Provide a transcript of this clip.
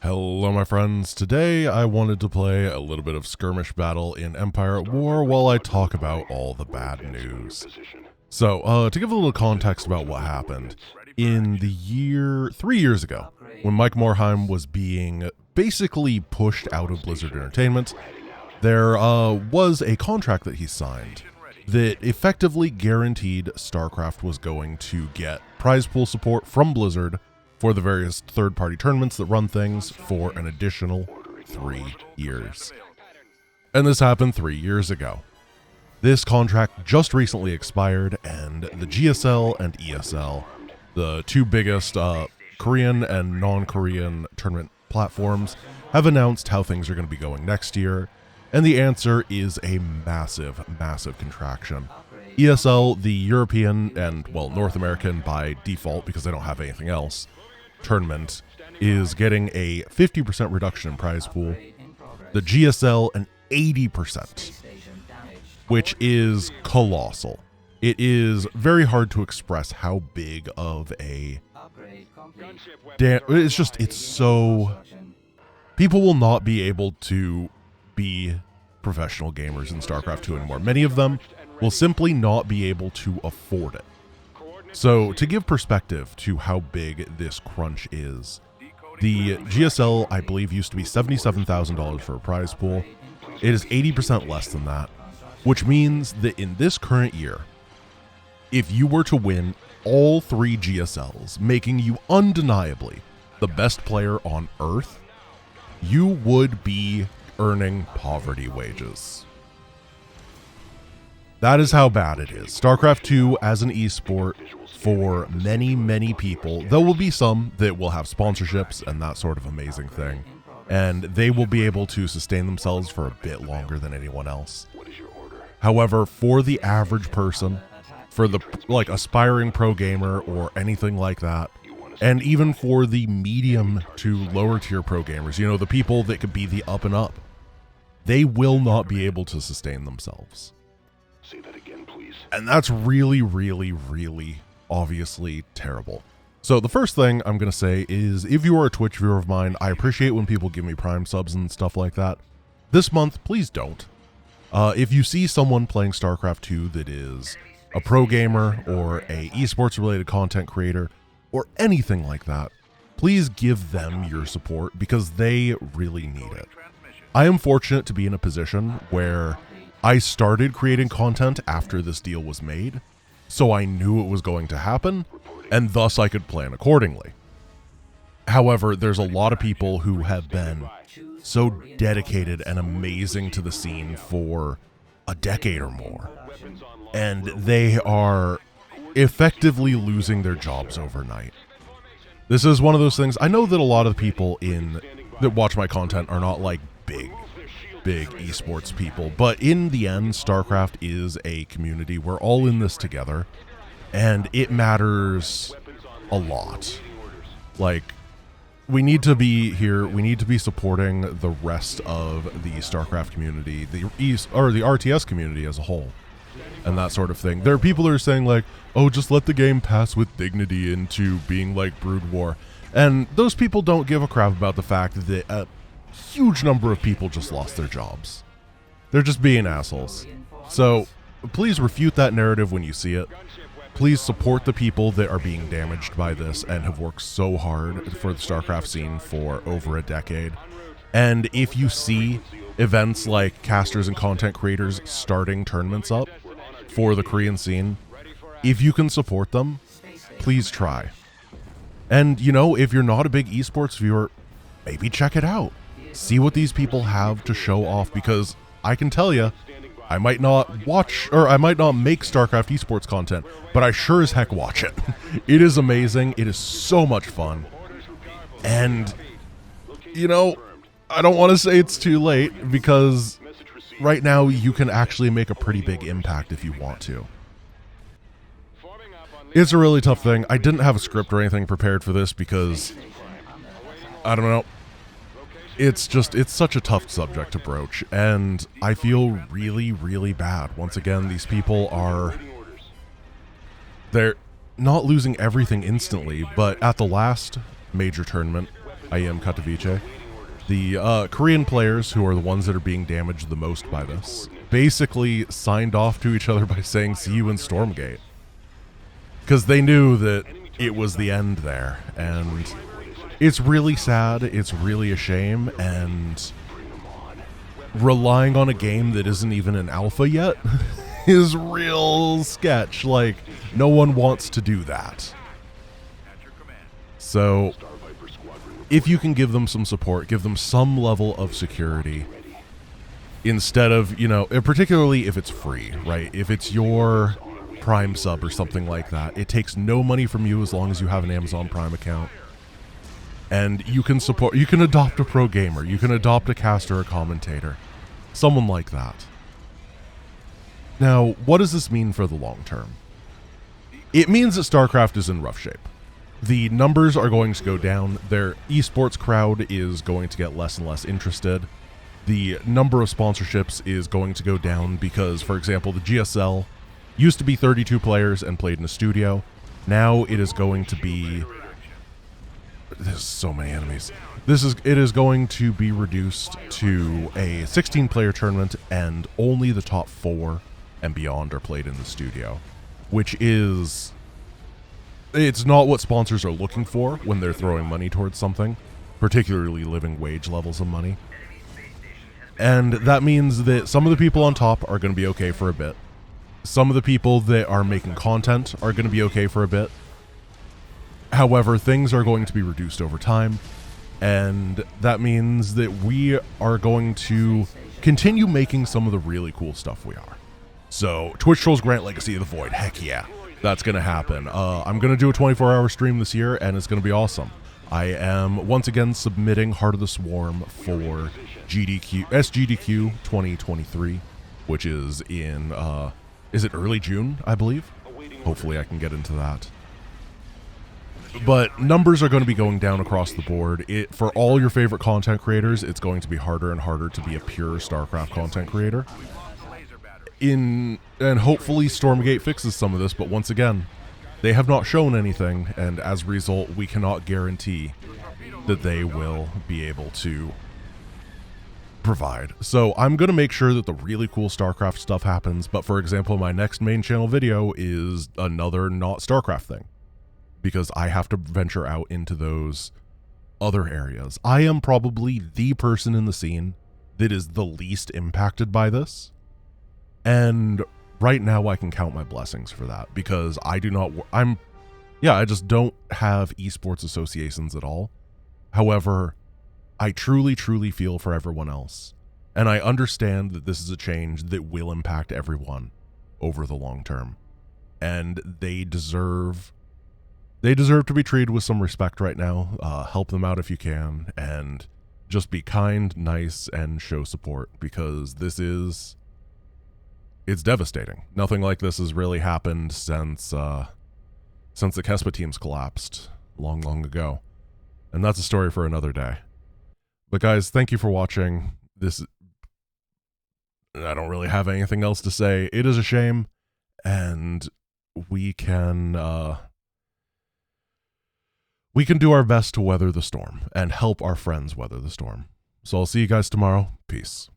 Hello my friends, today I wanted to play a little bit of Skirmish Battle in Empire at War while I talk about all the bad news. So, to give a little context about what happened, in the year, 3 years ago, when Mike Morhaime was being basically pushed out of Blizzard Entertainment, there was a contract that he signed that effectively guaranteed StarCraft was going to get prize pool support from Blizzard for the various third-party tournaments that run things for an additional 3 years. And this happened 3 years ago. This contract just recently expired, and the GSL and ESL, the two biggest Korean and non-Korean tournament platforms, have announced how things are going to be going next year, and the answer is a massive, massive contraction. ESL, the European and, well, North American by default because they don't have anything else, tournament is getting a 50% reduction in prize pool, the GSL an 80%, which is colossal. It is very hard to express how big of a it's so people will not be able to be professional gamers in StarCraft 2 anymore. Many of them will simply not be able to afford it. So, to give perspective to how big this crunch is, the GSL, I believe, used to be $77,000 for a prize pool. It is 80% less than that, which means that in this current year, if you were to win all 3 GSLs, making you undeniably the best player on Earth, you would be earning poverty wages. That is how bad it is. StarCraft 2 as an esport, for many, many people, there will be some that will have sponsorships and that sort of amazing thing, and they will be able to sustain themselves for a bit longer than anyone else. However, for the average person, for the aspiring pro gamer or anything like that, and even for the medium to lower tier pro gamers, you know, the people that could be the up and up, they will not be able to sustain themselves. Say that again, please. And that's really, really, really obviously terrible. So the first thing I'm going to say is, if you are a Twitch viewer of mine, I appreciate when people give me Prime subs and stuff like that. This month, please don't. If you see someone playing StarCraft 2 that is a pro gamer or a esports related content creator or anything like that, please give them your support because they really need it. I am fortunate to be in a position where I started creating content after this deal was made, so I knew it was going to happen, and thus I could plan accordingly. However, there's a lot of people who have been so dedicated and amazing to the scene for a decade or more, and they are effectively losing their jobs overnight. This is one of those things. I know that a lot of the people that watch my content are not like big esports people, but in the end, StarCraft is a community. We're all in this together, and it matters a lot. Like, we need to be here, we need to be supporting the rest of the StarCraft community, the RTS community as a whole, and that sort of thing. There are people that are saying like, oh, just let the game pass with dignity into being like Brood War, and those people don't give a crap about the fact that huge number of people just lost their jobs. They're just being assholes. So please refute that narrative when you see it. Please support the people that are being damaged by this and have worked so hard for the StarCraft scene for over a decade. And if you see events like casters and content creators starting tournaments up for the Korean scene, if you can support them, please try. And you know, if you're not a big esports viewer, maybe check it out. See what these people have to show off, because I can tell you, I might not watch, or I might not make StarCraft esports content, but I sure as heck watch it. It is amazing. It is so much fun. And, you know, I don't want to say it's too late, because right now you can actually make a pretty big impact if you want to. It's a really tough thing. I didn't have a script or anything prepared for this because, I don't know. It's such a tough subject to broach, and I feel really, really bad. Once again, these people they're not losing everything instantly, but at the last major tournament, I am Katowice. The Korean players, who are the ones that are being damaged the most by this, basically signed off to each other by saying, "See you in Stormgate." Because they knew that it was the end there. And it's really sad, it's really a shame, and relying on a game that isn't even an alpha yet is real sketch. Like, no one wants to do that. So, if you can give them some support, give them some level of security, instead of, you know, particularly if it's free, right? If it's your Prime sub or something like that, it takes no money from you as long as you have an Amazon Prime account. And you can support, you can adopt a pro gamer, you can adopt a caster or commentator, someone like that. Now, what does this mean for the long term? It means that StarCraft is in rough shape. The numbers are going to go down. Their esports crowd is going to get less and less interested. The number of sponsorships is going to go down because, for example, the GSL used to be 32 players and played in a studio. Now it is going to be... There's so many enemies. It is going to be reduced to a 16-player tournament, and only the top 4 and beyond are played in the studio, which is... It's not what sponsors are looking for when they're throwing money towards something, particularly living wage levels of money. And that means that some of the people on top are going to be okay for a bit. Some of the people that are making content are going to be okay for a bit. However, things are going to be reduced over time, and that means that we are going to continue making some of the really cool stuff we are. So, Twitch Trolls Grant Legacy of the Void, heck yeah. That's going to happen. I'm going to do a 24-hour stream this year, and it's going to be awesome. I am, once again, submitting Heart of the Swarm for SGDQ 2023, which is in, is it early June, I believe? Hopefully I can get into that. But numbers are going to be going down across the board. For all your favorite content creators, it's going to be harder and harder to be a pure StarCraft content creator. And hopefully Stormgate fixes some of this, but once again, they have not shown anything, and as a result, we cannot guarantee that they will be able to provide. So I'm going to make sure that the really cool StarCraft stuff happens, but for example, my next main channel video is another not StarCraft thing, because I have to venture out into those other areas. I am probably the person in the scene that is the least impacted by this. And right now I can count my blessings for that, because I just don't have esports associations at all. However, I truly, truly feel for everyone else. And I understand that this is a change that will impact everyone over the long term. And they deserve to be treated with some respect right now. Help them out if you can, and just be kind, nice, and show support, because it's devastating. Nothing like this has really happened since the Kespa teams collapsed long, long ago. And that's a story for another day. But guys, thank you for watching. I don't really have anything else to say. It is a shame, and we can do our best to weather the storm and help our friends weather the storm. So I'll see you guys tomorrow. Peace.